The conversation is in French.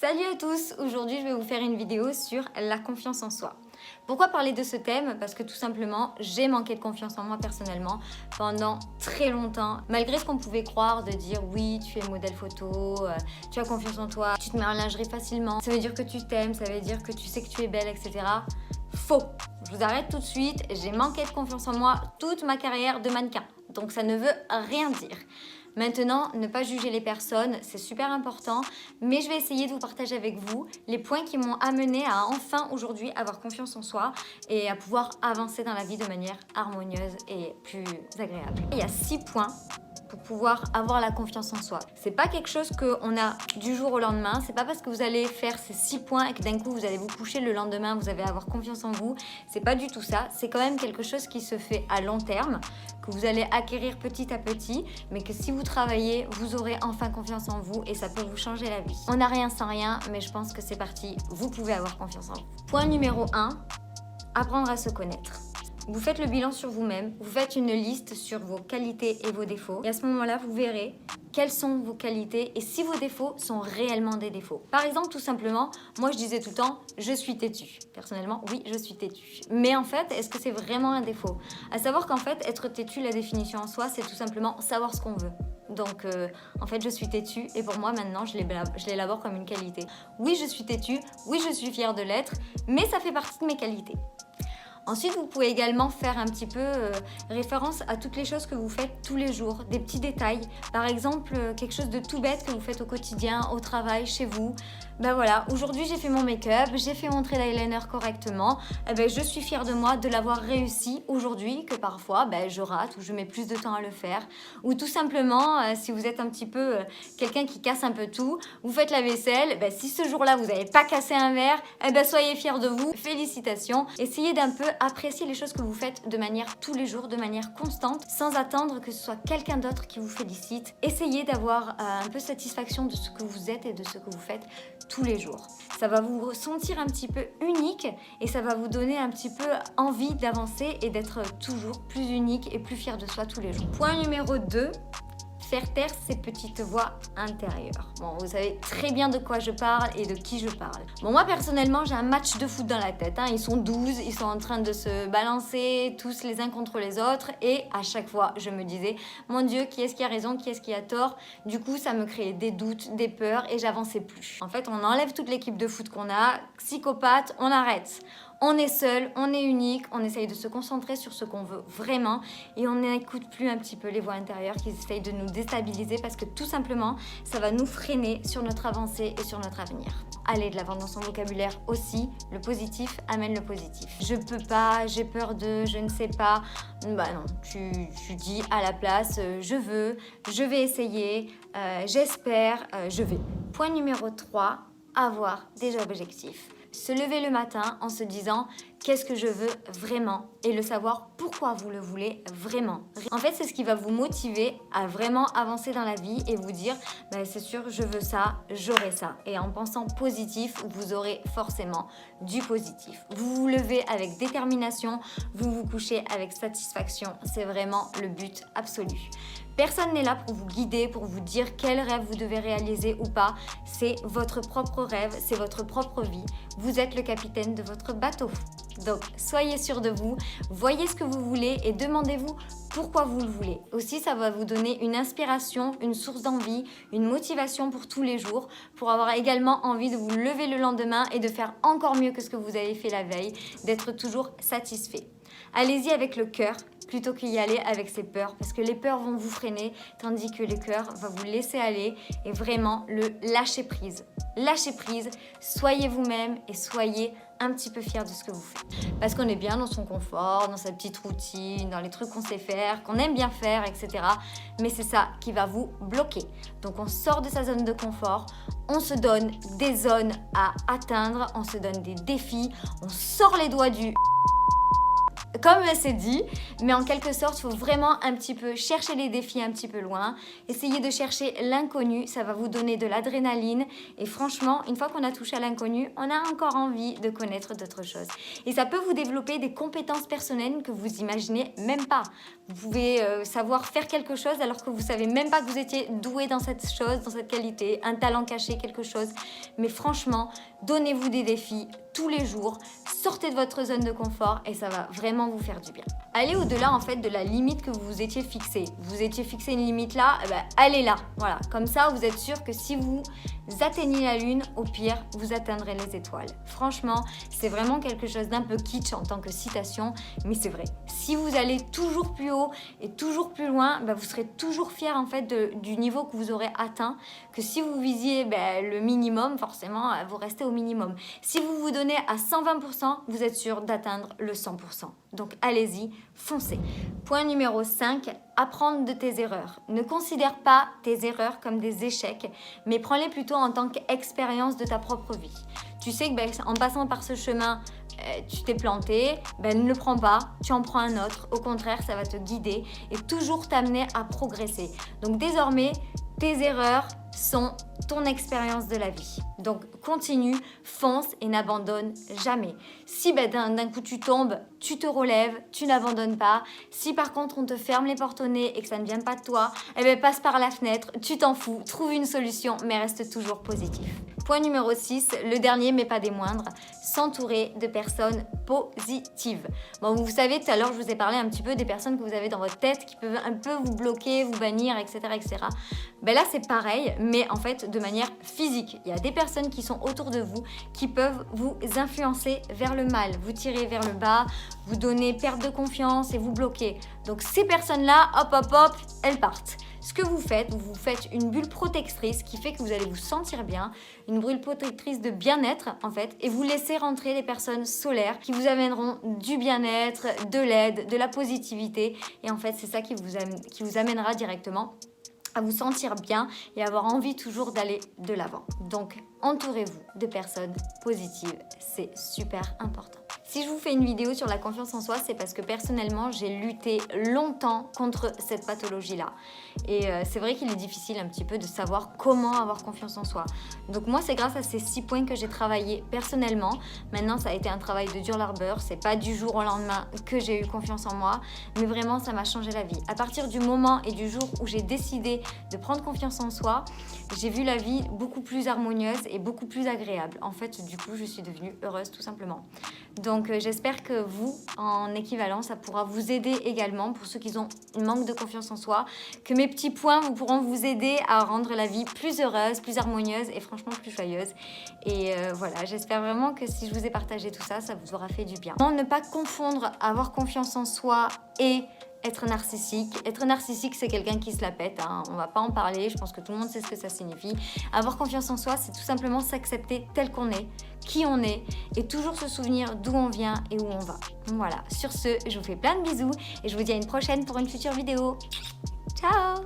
Salut à tous, aujourd'hui je vais vous faire une vidéo sur la confiance en soi. Pourquoi parler de ce thème? Parce que tout simplement, j'ai manqué de confiance en moi personnellement pendant très longtemps. Malgré ce qu'on pouvait croire de dire oui, tu es modèle photo, tu as confiance en toi, tu te mets en lingerie facilement, ça veut dire que tu t'aimes, ça veut dire que tu sais que tu es belle, etc. Faux! Je vous arrête tout de suite, j'ai manqué de confiance en moi toute ma carrière de mannequin. Donc ça ne veut rien dire. Maintenant, ne pas juger les personnes, c'est super important, mais je vais essayer de vous partager avec vous les points qui m'ont amené à enfin aujourd'hui avoir confiance en soi et à pouvoir avancer dans la vie de manière harmonieuse et plus agréable. Il y a 6 points pour pouvoir avoir la confiance en soi. C'est pas quelque chose qu'on a du jour au lendemain, c'est pas parce que vous allez faire ces 6 points et que d'un coup vous allez vous coucher le lendemain, vous allez avoir confiance en vous, c'est pas du tout ça, c'est quand même quelque chose qui se fait à long terme, que vous allez acquérir petit à petit, mais que si vous travaillez, vous aurez enfin confiance en vous et ça peut vous changer la vie. On n'a rien sans rien, mais je pense que c'est parti, vous pouvez avoir confiance en vous. Point numéro 1, apprendre à se connaître. Vous faites le bilan sur vous-même, vous faites une liste sur vos qualités et vos défauts. Et à ce moment-là, vous verrez quelles sont vos qualités et si vos défauts sont réellement des défauts. Par exemple, tout simplement, moi je disais tout le temps, je suis têtue. Personnellement, oui, je suis têtue. Mais en fait, est-ce que c'est vraiment un défaut? À savoir qu'en fait, être têtue, la définition en soi, c'est tout simplement savoir ce qu'on veut. Donc, en fait, je suis têtue et pour moi, maintenant, je l'élabore comme une qualité. Oui, je suis têtue, oui, je suis fière de l'être, mais ça fait partie de mes qualités. Ensuite, vous pouvez également faire un petit peu référence à toutes les choses que vous faites tous les jours, des petits détails. Par exemple, quelque chose de tout bête que vous faites au quotidien, au travail, chez vous. Ben voilà, aujourd'hui j'ai fait mon make-up, j'ai fait mon trait d'eyeliner correctement. Eh ben, je suis fière de moi de l'avoir réussi aujourd'hui, que parfois je rate ou je mets plus de temps à le faire. Ou tout simplement, si vous êtes un petit peu quelqu'un qui casse un peu tout, vous faites la vaisselle, si ce jour-là vous n'avez pas cassé un verre, soyez fiers de vous, félicitations. Essayez d'un peu apprécier les choses que vous faites de manière tous les jours, de manière constante, sans attendre que ce soit quelqu'un d'autre qui vous félicite. Essayez d'avoir un peu satisfaction de ce que vous êtes et de ce que vous faites tous les jours. Ça va vous sentir un petit peu unique et ça va vous donner un petit peu envie d'avancer et d'être toujours plus unique et plus fier de soi tous les jours. Point numéro 2. Faire taire ces petites voix intérieures. Bon, vous savez très bien de quoi je parle et de qui je parle. Bon, moi personnellement, j'ai un match de foot dans la tête. Ils sont 12, ils sont en train de se balancer tous les uns contre les autres. Et à chaque fois, je me disais, mon Dieu, qui est-ce qui a raison, qui est-ce qui a tort? Du coup, ça me créait des doutes, des peurs et j'avançais plus. En fait, on enlève toute l'équipe de foot qu'on a. Psychopathe, on arrête. On est seul, on est unique, on essaye de se concentrer sur ce qu'on veut vraiment et on n'écoute plus un petit peu les voix intérieures qui essayent de nous déstabiliser parce que tout simplement, ça va nous freiner sur notre avancée et sur notre avenir. Allez de l'avant dans son vocabulaire aussi, le positif amène le positif. Je peux pas, j'ai peur de, je ne sais pas. Non, tu dis à la place, je veux, je vais essayer, j'espère, je vais. Point numéro 3, avoir des objectifs. Se lever le matin en se disant qu'est-ce que je veux vraiment et le savoir pourquoi vous le voulez vraiment. En fait, c'est ce qui va vous motiver à vraiment avancer dans la vie et vous dire c'est sûr, je veux ça, j'aurai ça. Et en pensant positif, vous aurez forcément du positif. Vous vous levez avec détermination, vous vous couchez avec satisfaction. C'est vraiment le but absolu. Personne n'est là pour vous guider, pour vous dire quel rêve vous devez réaliser ou pas. C'est votre propre rêve, c'est votre propre vie. Vous êtes le capitaine de votre bateau. Donc, soyez sûr de vous, voyez ce que vous voulez et demandez-vous pourquoi vous le voulez. Aussi, ça va vous donner une inspiration, une source d'envie, une motivation pour tous les jours, pour avoir également envie de vous lever le lendemain et de faire encore mieux que ce que vous avez fait la veille, d'être toujours satisfait. Allez-y avec le cœur plutôt qu'y aller avec ses peurs parce que les peurs vont vous freiner tandis que le cœur va vous laisser aller et vraiment le lâcher prise. Lâchez prise, soyez vous-même et soyez un petit peu fiers de ce que vous faites. Parce qu'on est bien dans son confort, dans sa petite routine, dans les trucs qu'on sait faire, qu'on aime bien faire, etc. Mais c'est ça qui va vous bloquer. Donc on sort de sa zone de confort, on se donne des zones à atteindre, on se donne des défis, on sort les doigts du comme c'est dit, mais en quelque sorte, il faut vraiment un petit peu chercher les défis un petit peu loin, essayer de chercher l'inconnu, ça va vous donner de l'adrénaline et franchement, une fois qu'on a touché à l'inconnu, on a encore envie de connaître d'autres choses. Et ça peut vous développer des compétences personnelles que vous imaginez même pas. Vous pouvez savoir faire quelque chose alors que vous savez même pas que vous étiez doué dans cette chose, dans cette qualité, un talent caché, quelque chose. Mais franchement, donnez-vous des défis tous les jours, sortez de votre zone de confort et ça va vraiment vous faire du bien. Allez au-delà en fait de la limite que vous vous étiez fixée. Vous étiez fixé une limite là, eh ben, allez là. Voilà, comme ça vous êtes sûr que si vous atteignez la lune, au pire, vous atteindrez les étoiles. Franchement, c'est vraiment quelque chose d'un peu kitsch en tant que citation, mais c'est vrai. Si vous allez toujours plus haut et toujours plus loin, ben, vous serez toujours fier en fait du niveau que vous aurez atteint, que si vous visiez le minimum, forcément, vous restez au minimum. Si vous vous donnez à 120%, vous êtes sûr d'atteindre le 100%. Donc allez-y, foncez. Point numéro 5, apprendre de tes erreurs. Ne considère pas tes erreurs comme des échecs, mais prends-les plutôt en tant qu'expérience de ta propre vie. Tu sais que en passant par ce chemin, tu t'es planté, ne le prends pas, tu en prends un autre. Au contraire, ça va te guider et toujours t'amener à progresser. Donc désormais, tes erreurs sont ton expérience de la vie. Donc continue, fonce et n'abandonne jamais. Si d'un coup tu tombes, tu te relèves, tu n'abandonnes pas. Si par contre on te ferme les portes au nez et que ça ne vient pas de toi, passe par la fenêtre, tu t'en fous, trouve une solution mais reste toujours positif. Point numéro 6, le dernier mais pas des moindres, s'entourer de personnes positives. Bon, vous savez, tout à l'heure je vous ai parlé un petit peu des personnes que vous avez dans votre tête qui peuvent un peu vous bloquer, vous bannir, etc. etc. Là c'est pareil, mais en fait de manière physique. Il y a des personnes qui sont autour de vous qui peuvent vous influencer vers le mal, vous tirer vers le bas, vous donner perte de confiance et vous bloquer. Donc ces personnes-là, hop, elles partent. Ce que vous faites une bulle protectrice qui fait que vous allez vous sentir bien, une bulle protectrice de bien-être en fait, et vous laissez rentrer les personnes solaires qui vous amèneront du bien-être, de l'aide, de la positivité. Et en fait, c'est ça qui vous amènera directement à vous sentir bien et avoir envie toujours d'aller de l'avant. Donc, entourez-vous de personnes positives, c'est super important. Si je vous fais une vidéo sur la confiance en soi, c'est parce que personnellement, j'ai lutté longtemps contre cette pathologie-là. Et c'est vrai qu'il est difficile un petit peu de savoir comment avoir confiance en soi. Donc moi, c'est grâce à ces 6 points que j'ai travaillé personnellement. Maintenant, ça a été un travail de dur labeur. C'est pas du jour au lendemain que j'ai eu confiance en moi, mais vraiment, ça m'a changé la vie. À partir du moment et du jour où j'ai décidé de prendre confiance en soi, j'ai vu la vie beaucoup plus harmonieuse et beaucoup plus agréable. En fait, du coup, je suis devenue heureuse tout simplement. Donc, j'espère que vous, en équivalent, ça pourra vous aider également pour ceux qui ont un manque de confiance en soi, que mes petits points pourront vous aider à rendre la vie plus heureuse, plus harmonieuse et franchement plus joyeuse. Et voilà, j'espère vraiment que si je vous ai partagé tout ça, ça vous aura fait du bien. Ne pas confondre avoir confiance en soi et être narcissique. Être narcissique, c'est quelqu'un qui se la pète, hein. On va pas en parler, je pense que tout le monde sait ce que ça signifie. Avoir confiance en soi, c'est tout simplement s'accepter tel qu'on est, qui on est, et toujours se souvenir d'où on vient et où on va. Voilà, sur ce, je vous fais plein de bisous et je vous dis à une prochaine pour une future vidéo. Ciao!